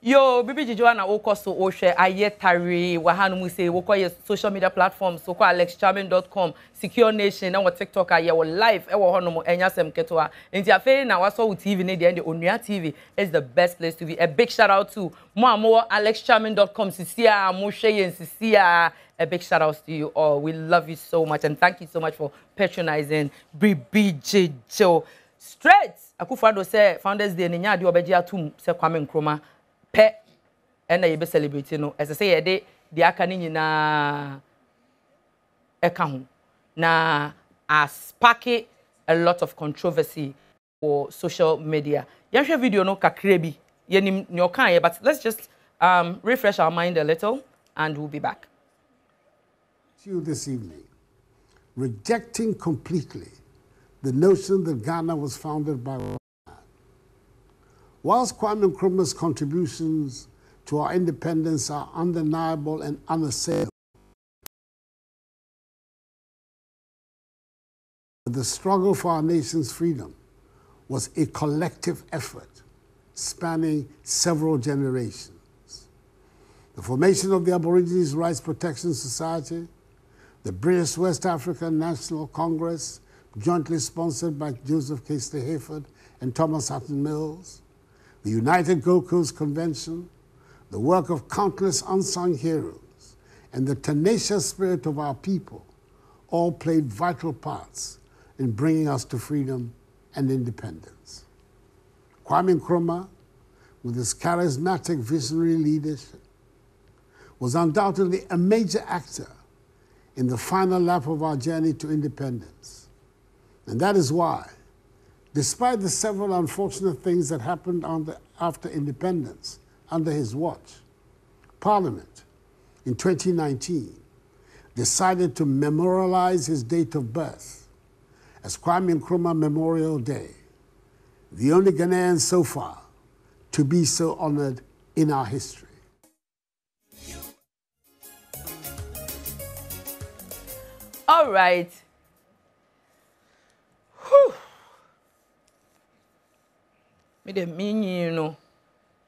Yo, Bibi Jijoana Oko so Oshe Ayetari Wahanu Muse Woko your social media platforms so alexcharming.com Secure Nation and what TikTok are your live ewo hono enyasem ketwa nti afei na waso with TV ne the Onua TV is the best place to be. A big shout out to mo alexcharming.com sisia mo hwe sisia. A big shout out to you all. We love you so much and thank you so much for patronizing Bibi Jijo. Straight Akufo-Addo say Founders Day ne nya de obeji atum se Kwame Nkrumah pe and you be celebrating no as I say the aka ni nyina eka ho na spark a lot of controversy for social media. Yahwe video no kakra bi yenim ne okan but let's just refresh our mind a little and we'll be back. You this evening rejecting completely the notion that Ghana was founded by whilst Kwame Nkrumah's contributions to our independence are undeniable and unassailable, the struggle for our nation's freedom was a collective effort spanning several generations. The formation of the Aborigines Rights Protection Society, the British West African National Congress, jointly sponsored by Joseph Casely Hayford and Thomas Hutton Mills, the United Gold Coast Convention, the work of countless unsung heroes, and the tenacious spirit of our people all played vital parts in bringing us to freedom and independence. Kwame Nkrumah, with his charismatic visionary leadership, was undoubtedly a major actor in the final lap of our journey to independence. And that is why, despite the several unfortunate things that happened after independence under his watch, Parliament in 2019 decided to memorialize his date of birth as Kwame Nkrumah Memorial Day, the only Ghanaian so far to be so honored in our history. All right. Whew. Me, you know,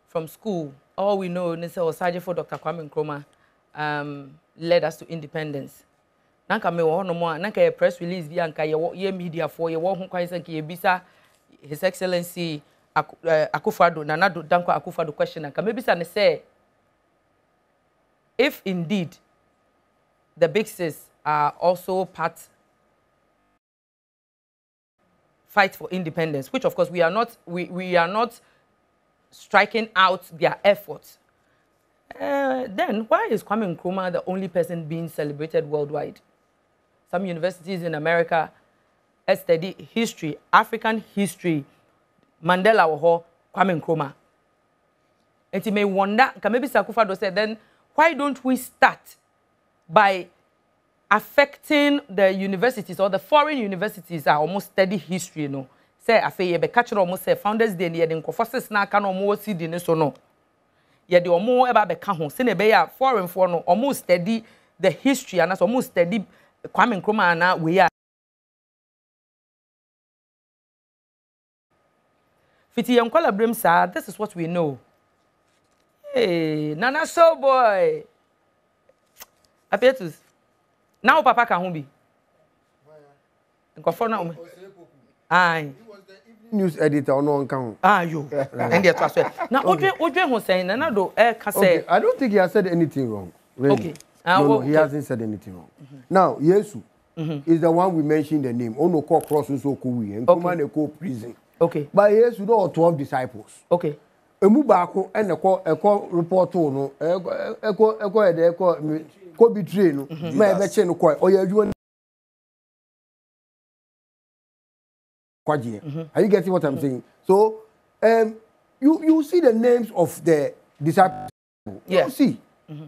from school, all we know is that Sergeant for Dr. Kwame Nkrumah led us to independence. Nanka me wo no mo nanka press release bi anka ye media for ye wo ho kwan sanka ye bisa His Excellency Akufo-Addo Nana Danko Akufo-Addo question anka me bisa ne say if indeed the big sis are also part fight for independence, which of course we are not striking out their efforts. Then why is Kwame Nkrumah the only person being celebrated worldwide? Some universities in America study history, African history, Mandela WOHO, Kwame Nkrumah. And you may wonder, maybe Akufo-Addo said, then why don't we start by affecting the universities or the foreign universities are almost study history, you know. Say afei be catch almost say Founders Day near the Nkofoses na aka no mo si di ne so no. Ye de omo eba be ka ho se ne be ya foreign for no almost study the history and almost study Kwame Nkrumah na we ya. Fiti yankola brim sa, this is what we know. Hey, Nana so boy. Apetus. Now Papa can be. Nkofo na o. Aye. News editor no account. Ah, you. And they trust. Now, Odwe Hussein, Nanado, say. I don't think he has said anything wrong. Really. Okay. No, he hasn't said anything wrong. Now, Yesu is the one we mentioned the name. Ono ko crossing so kuwi and Nkrumah ne ko prison. Okay. But Yesu no 12 disciples. Okay. Emu baako and eko report no ko betray no. Ma be che no ko oya are you getting what I'm saying? So, you see the names of the disciples. Yeah. You see,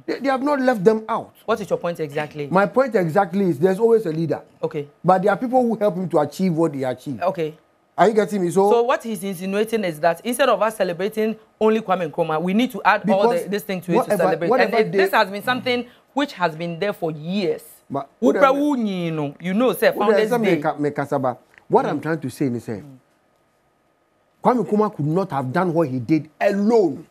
they have not left them out. What is your point exactly? My point exactly is there's always a leader. Okay. But there are people who help him to achieve what he achieved. Okay. Are you getting me? So what he's insinuating is that instead of us celebrating only Kwame Nkrumah, we need to add all this thing to it to celebrate. And this has been something which has been there for years. You know, say Founders Day. What I'm trying to say is, Kwame Nkrumah could not have done what he did alone.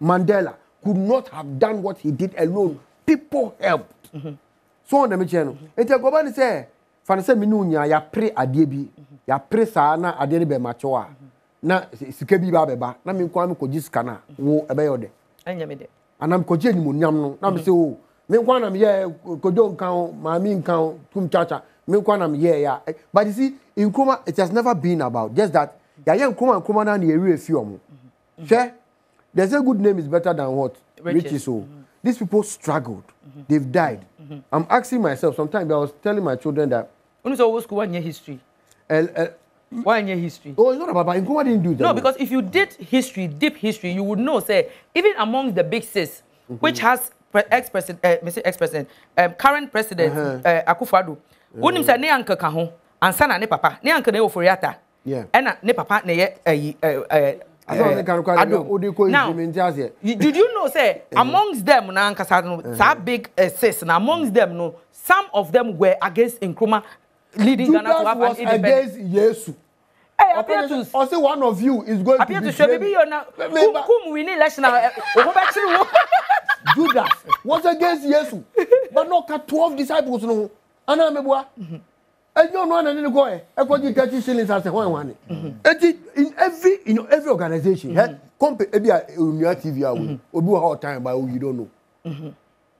Mandela could not have done what he did alone. People helped. So on the channel. And the government say, "Fancy minunya ya pre adiebi, ya pre sa na adie be machoa. Na sikebi ba beba. Na me kwa me koji skana wo ebe yode. Anya me de. Anam koji ni munyam no. Na me say o, me kwa na me ye kojo nkan, maami nkan, tum chacha. Me kwa na me ye ya. But you see, in Nkrumah, it has never been about just that. Ya ye Nkrumah na na area few omo. Share. They say good name is better than what? Riches. So these people struggled. They've died. I'm asking myself, sometimes I was telling my children that. When you school, 1 year history. 1 year history. Oh, it's not about Nkrumah didn't do that. No, because if you did history, deep history, you would know, say, even among the big sis, which has ex-president, current president, Akufo-Addo, when him say, ne uncle kaho, and son and ne papa, ne uncle ne oforiata. Yeah. And ne papa ne now, did you know, say, amongst them, that big sis, and amongst them, no, some of them were against Nkrumah leading Ghana to have an independence. Against Jesus. Hey, appear to say one of you is going appear to show maybe you're now. Whom we need election now? Judas was against Jesus, but not 12 disciples. No, Anna Mebua. And you know, and go ahead. I got you 30 shillings as a one. In every organization, company, TV, or do a hard time by who you don't know.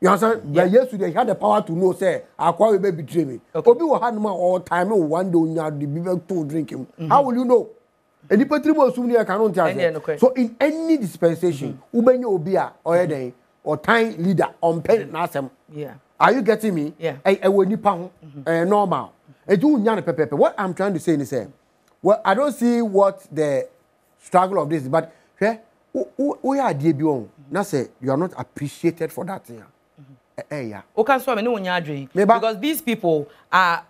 You understand? Yeah. Yesterday, he had the power to know, say, I will be betray me. Obi will have all time, one day, you have the people to drink him. How will you know? And the patrimonio soon cannot tell. So, in any dispensation, Ubenyo Obia or day or time leader on pen Nasem. Yeah. Are you getting me? Yeah. I will need pound normal. What I'm trying to say is, well, I don't see what the struggle of this is, but we are DWEN. Now say you are not appreciated for that thing. Yeah. Okay, so I know when you're because these people are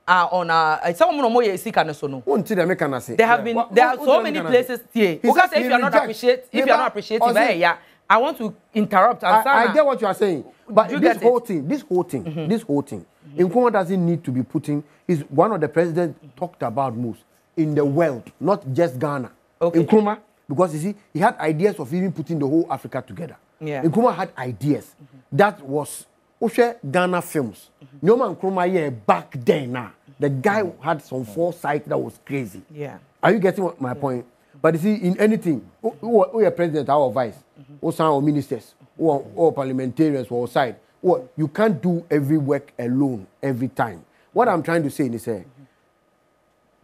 on someone more sick and so no. There have been there are so many places here. Okay, if you are not appreciative, yeah. I want to interrupt. I get what you are saying, but this whole thing, Nkrumah doesn't need to be putting. Is one of the presidents talked about most in the world, not just Ghana. Okay. Nkrumah, because you see, he had ideas of even putting the whole Africa together. Yeah. Nkrumah had ideas. That was Ghana films. Nyoma Nkrumah back then now. The guy had some foresight that was crazy. Yeah. Are you getting my point? But you see, in anything, who are president or vice, or some or ministers, or parliamentarians or side, you can't do every work alone every time. What I'm trying to say is,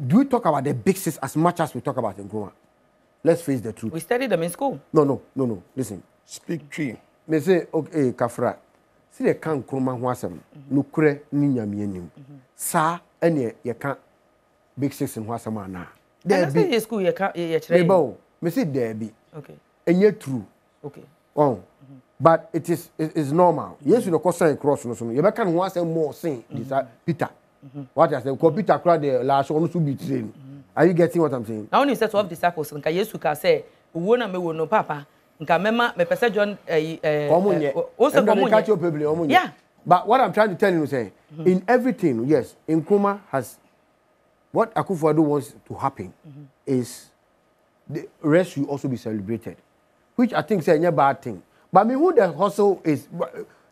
do we talk about the big sis as much as we talk about Nkrumah? Let's face the truth. We studied them in school. No. Listen. Speak tree. Me say, okay, Kafra. See the can Nkrumah wasam. Nukure ni nyamienim. Sa ene ye can big sis in wasama na. There be school ye can ye train. Me say there be. Okay. And yet true. Okay. Oh. But it is normal. Yes, you know, cross cross no so. You be can wasam more saying this Peter. What I say, Peter crowd the last one to be trained. Are you getting what I'm saying? Now when you say 12 disciples, nka Yesu ka say, "Uwo na me wo no papa." Nka mema me pese John Yeah. But what I'm trying to tell you is say, in everything, yes, Nkrumah has what Akufo-Addo wants to happen is the rest will also be celebrated, which I think is a bad thing. But I mean, who the hustle is.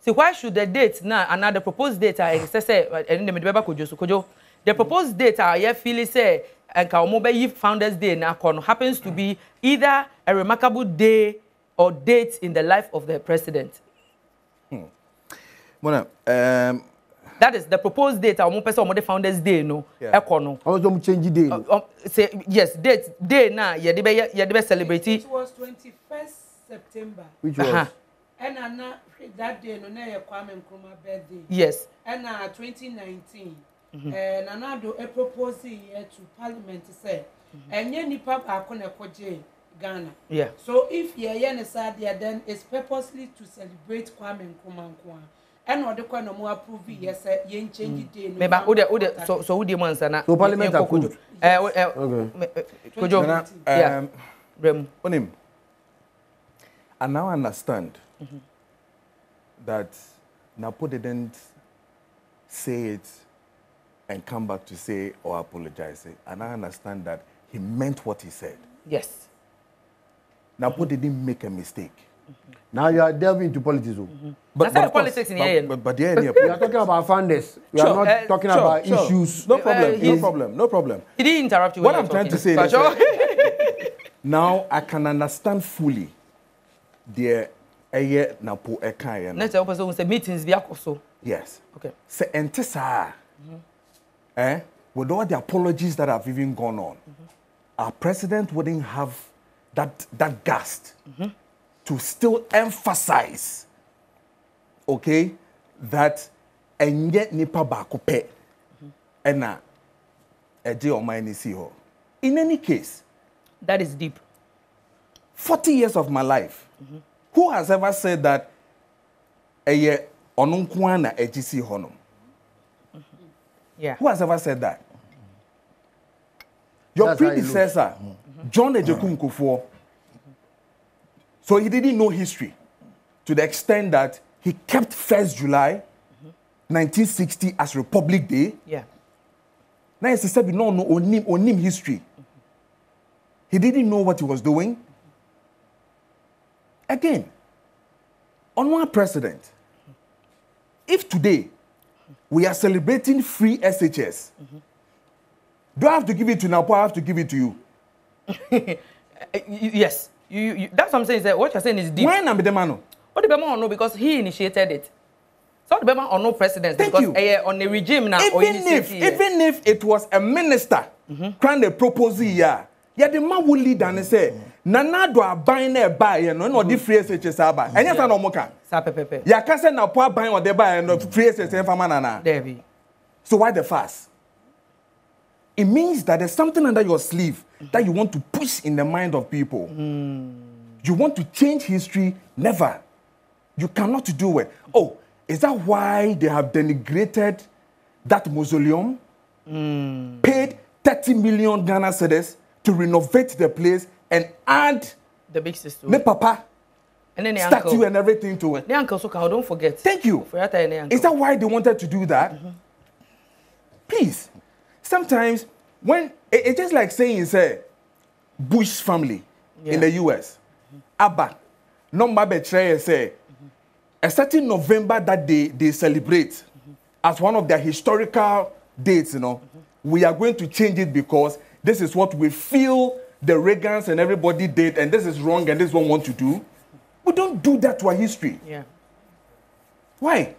See, why should the date now another proposed date the proposed date I feel say and Kaomobe Founders Day now happens to be either a remarkable day or date in the life of the president. Mona, that is the proposed date. Our person Founders Day, no. Yeah. Econo. I was going to change the day. Say yes, day now. You celebrate. It was 21st September. Which was. And that day, no, na Kwame Nkrumah birthday. Yes. And 2019. And another a proposal here to Parliament to say, and any papa are going to Ghana. Yeah. So if you're there, then it's purposely to celebrate Kwame Nkrumah. And what the kind of more approve yes, you change the day. So who demands that? So Parliament approved. Okay. Yeah. Onim, I now understand that Napo didn't say it and come back to say or apologize. And I understand that he meant what he said. Yes. Napo didn't make a mistake. Now you are delving into politics. But of politics in here. But we are talking about funders. We are not talking about issues. No problem. No problem. He didn't interrupt you. What I'm trying to say is now I can understand fully the Napo Ekaya. Let's also say meetings be so. Yes. Okay. So entesa, with all the apologies that have even gone on, our president wouldn't have that gust to still emphasize, okay, that enye nipa bakope ena eje omani si ho. In any case, that is deep. 40 years of my life, who has ever said that eye onunkwa na eje si honum? Yeah. Who has ever said that? Your That's predecessor, John Ejeku Nkufuor, so he didn't know history to the extent that he kept 1st July 1960 as Republic Day. Yeah. Now he said, no, onim history. He didn't know what he was doing. Again, Onua president, if today we are celebrating free SHS, do I have to give it to Napo? I have to give it to you. Yes. You, that's what I'm saying. Is that what you're saying is deep. Why not be the man? What the Bema no because he initiated it. So the Bema or no president Thank because you. On the regime now. Even if it was a minister trying to propose here, yeah, the man will lead and say, Nana do a buying a buy no the free SHS aba. And yes, no moka. Sa pepe. Ya can say na poor buying or they buy no free SHS for manana. There. So why the fast? It means that there's something under your sleeve that you want to push in the mind of people. You want to change history? Never. You cannot do it. Oh, is that why they have denigrated that mausoleum? Paid 30 million Ghana cedis to renovate the place and add the big sister. me papa and then the statue uncle. and everything to it. The uncle so can don't forget. Thank you. Is that why they wanted to do that? Please. Sometimes when it's just like saying say Bush family in the US, Abba, number betray say a certain November that they celebrate as one of their historical dates, we are going to change it because this is what we feel the Reagans and everybody did, and this is wrong, and this is what we want to do. We don't do that to our history. Yeah. Why?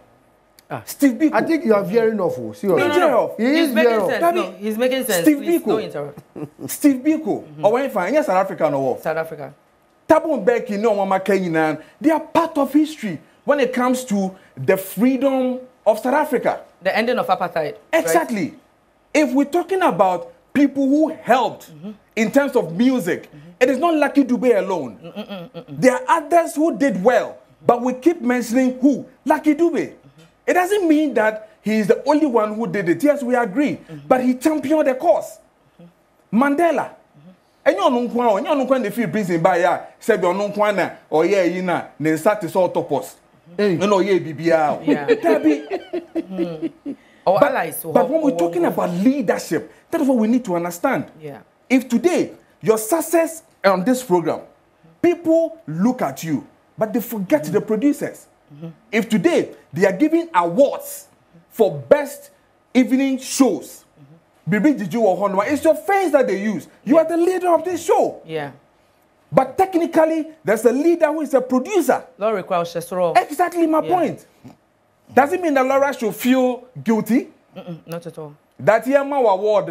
Steve Biko. I think you are veering off. No. He's making sense. No, he's making sense. Steve Please, Biko. don't interrupt. Steve Biko. Or when fine, yes, South Africa no war. South Africa. Thabo Mbeki, no Mama Kenyan, they are part of history when it comes to the freedom of South Africa. The ending of apartheid. Exactly. Right? If we're talking about people who helped in terms of music, it is not Lucky Dube alone. There are others who did well, but we keep mentioning who? Lucky Dube. It doesn't mean that he is the only one who did it. Yes, we agree. But he championed the cause. Mandela. And you know, the free prison by ya, said you know, or yeah, you know, then start to sort of post. You know, yeah, But when we're talking about leadership, that is what we need to understand. Yeah. If today, your success on this program, people look at you, but they forget the producers. If today they are giving awards for best evening shows, it's your face that they use. You are the leader of this show. Yeah. But technically, there's a leader who is a producer. Laura requires Exactly my point. Does it mean that Laura should feel guilty? Not at all. That Yama award,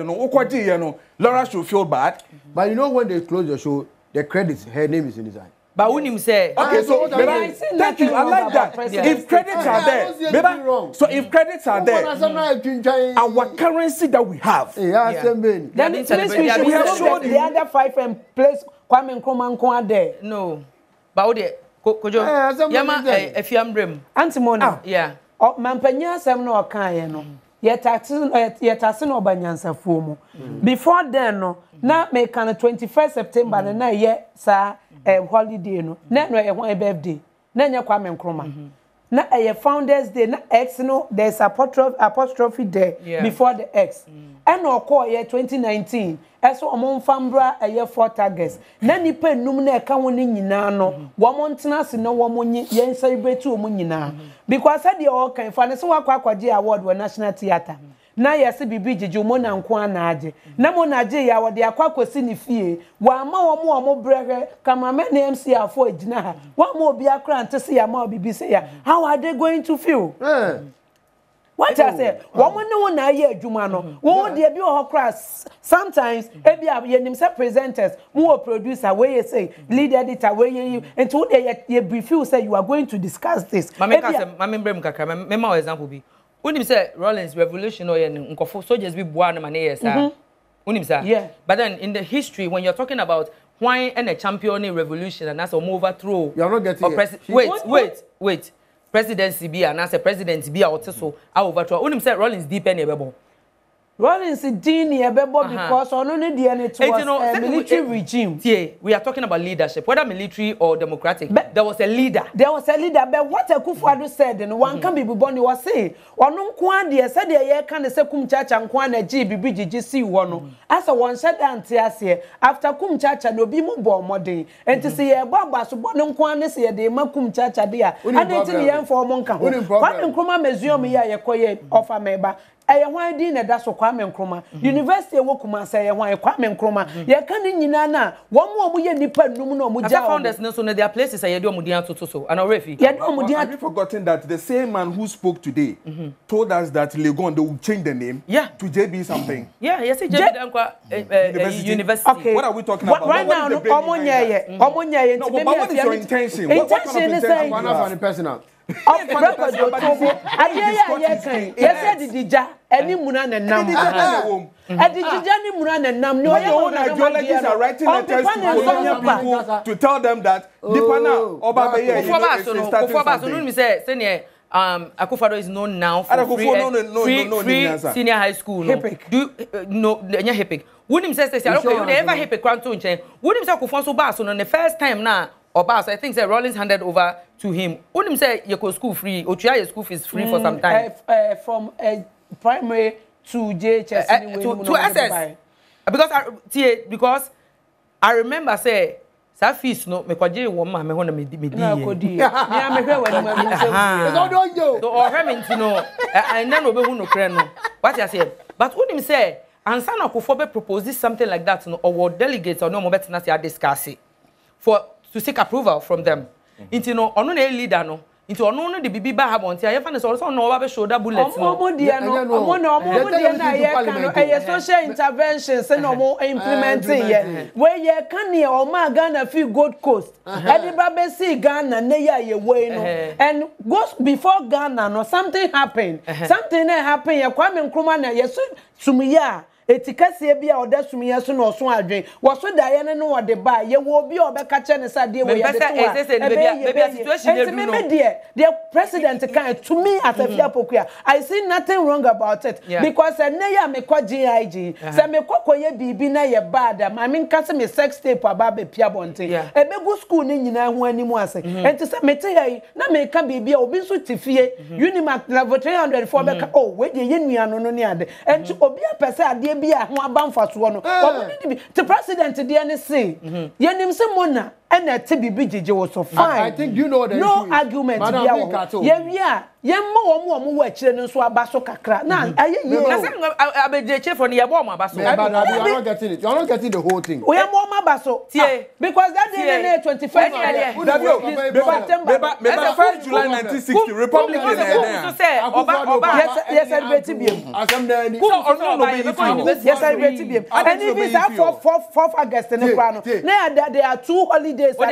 Laura should feel bad. But you know when they close the show, the credits, her name is inside. But when him say, okay, so thank you. I like that. If credits are there, so if credits are there, our currency that we have, then it means we have showed the other 5 and place Kwame Nkrumah there. No, but Kojo, Yama, if you am brim, Antimony, yeah. Mampanya Sam no Kaya no. Yet taxing or banyansa fumo. Before then, no, now make on the 21st September, and now yet, sir, a holiday, no, not no birthday, Nanya Kwame Nkrumah. na founders day na X no there's apostrophe there before the X. And no call year 2019 eso omon fambra 4 targets na nipa num na eka woni nyina no wo montena se na wo monye yen celebrate wo nyina because said the all kan fa ne so akwaje award wa National Theatre na yesi bibi jiji mo na nko anaje na mo na je ya wo de akwakosi ni fie wa ma wo mo brege cameraman na MC afọ agina ha wa mo obi akra ntese ya ma bibi say ya how are they going to feel what I say woman no na ye adwuma no wo de bi o class sometimes e bi ye nim say presenters mo producer we say lead editor we you into ye brief you say you are going to discuss this mama brem kakra me ma example bi unim say Rollins revolution or nkofo soldiers bi boa na mane yes unim say yeah but then in the history when you're talking about why and a championing revolution and that's a overthrow you're not getting wait presidency be and as a president be out so I overthrow unim say Rollins deep any bebo Rollins Dean Ebebo because on only the it was a military regime. Yeah, we are talking about leadership, whether military or democratic. But there was a leader. There was a leader. But what Akufo-Addo said, and one can be born, was say, Onum Kwandi said the year can say Kum Chacha and Kwana GBGC one. As a one said here after Kum Chacha no be more mode and to see a Baba so Bonum Kwana say the Makum Chacha dear. And it's the end for Monka. One Nkrumah Museum ya koye of a member. Why didn't that so Kwame Nkrumah? University of Wokuma say why Kwame Nkrumah? You can't nyina one more we nipa no mu ja founders no so their places are do mudian to so and already have you forgotten that the same man who spoke today told us that Legon they will change the name to JB something. Yes JB University. Okay. What are we talking about? Right now omonye no, but what is your intention? What kind of intention? One personal. Yes, Didija, any Muna and Nam. Didija ni Muna and Nam. No, ideologies are writing letters to colonial people to tell them that Dipana Oba Akufo-Addo is known now for free senior high school. No, Hippic. Wouldn't say okay, never Hippic Kranto in chain. Wouldn't say Akufo-Addo Bass on the first time now. Obas, I think that Rollins handed over to him. Wouldn't say you go school free or try your school fees free for some time? From primary to JHS to SS. Because I remember say that fees no me kwaje wo ma me ho na me di. Na kodi. Ya me hwe wani ma bi so. So or him no and then obe hu no kre no. What you say? But wouldn't say ansa na Akufo-Addo propose something like that no or delegates or no mo betina say discuss it for to seek approval from them. Into no, ono na leader no. Into ono no the bibi ba ha bonti. I find so no oba be shoulder bullets no. Omo dia na ye kan no social intervention say no mo implementing ye. Where ye kan ye o ma Ghana fi Gold Coast. Ediba be see Ghana na ye way no. And goes before Ghana no something happened. Something happened ye Kwame Nkrumah na ye sumiya etikase bia odasumiya so no so adwen wo so da ye ne no de ba ye wo bi obeka che ne sa de wo ye de to the president can to me as a fiapokua I see nothing wrong about it because na ya me kwa GIG say me kokoye bibi na ye bad ma me nka se me sex tape aba be pia bonte ebegu school ni nyina ho animu ase enti se me te yi na me ka bibi obi so tifie unimac level 304 beka oh we de ye nua no ni ade enti obi apese ade bia ho abanfa so no the president dey any say yenim se mona and a TB Gigi was so fine. I think you know the no argument. Yeah, more work so abaso kakra. Now, I be for the Yaboma baso. You're not getting it. You're not getting the whole thing. We are more baso. Because that day 21st July 1960 Republic in there. Yes, I bet to be. Yes, I bet to be. And if it's 4th August in the crown. Now there are 2 holidays. We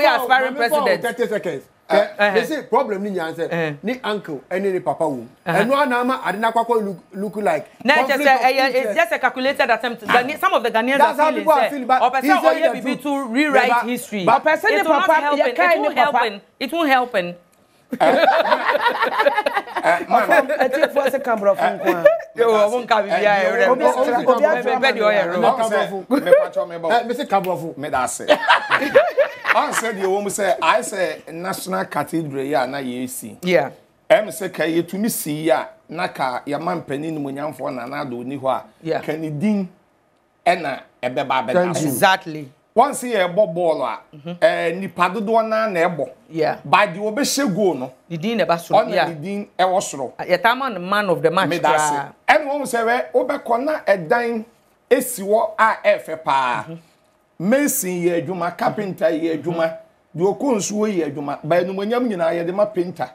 are aspiring president. 30 seconds. They say problem ni nyanse ni uncle any ni papa wo eno anama adina kwakwa look like it's just a calculated attempt. Some of the Ghanaians are feeling or person or ye to rewrite history but person the papa it won't help. I think for a camera phone. Yo, won't come here. Mr. Kabrofu, me that's it. I said you almost say I say National Cathedral ya na ye see. Yeah. Say ka ye to me see ya na ka ya man panin mu nyamfo na na do ni ho a. Yeah. Ka ni din na ebeba beda. Exactly. Once ye ball a nipa dodo na ebo. Yeah. By the obehye goal no. The din eba so. Yeah. The din e wo soro. Ya tama the man of the match. Me that's it. And one say we obekọ na edan esiwo a efe pa. Mason ye adwuma, carpenter ye adwuma, de okonsuo ye adwuma, ba enumonyam nyina ye de ma painter.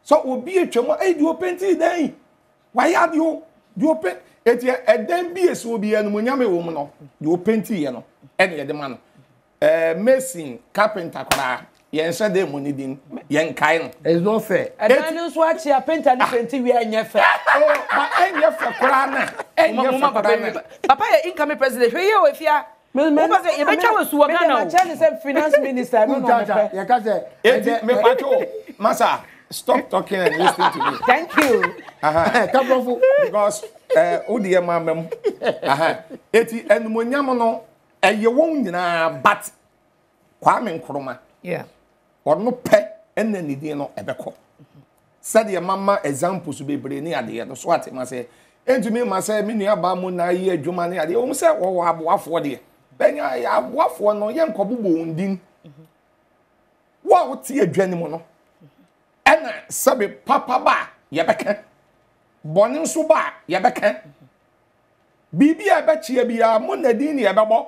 So obi atwam e de o painter dan. Why are you? De o paint eti edan bi esi obi enumonyam e wo mu no. De o painter ye no. E de de ma no. Mason, carpenter kra ye nse de money din ye nkai no. It's not fair. Edan no so achi a painter ni painter we anya fair. Oh, but enye fe kra na. Enye fe kra na. Papa ye incoming president. Hwe ye we fia. Me say e becha we suwa Ghana. Me tell say finance minister no no. You can say Me pacho, Masa, stop talking and listen to me. Thank you. Come on, because odi e mamem. Eti enumonyam no eye won nyina but Kwame Nkrumah. Yeah. Ono pe enne ni din no ebekọ. Said your mama examples be bre ni ade no so ate ma say entumi ma say me nua ba mu na yi adwuma ni ade o say wo aboafo de. Benya ya aboafo no ye nkobobo ndin. Wa wo tie adwani mu no. Ena sabe papa ba ye beka. Boni nso ba ye beka. Bibi a bechie bia mu na din ye bebo.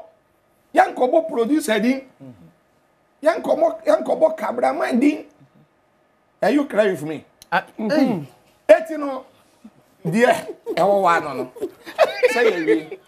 Ye nkobo producer din. Yankomo cameraman din. Are you crying for me? Etino, dear, no. Say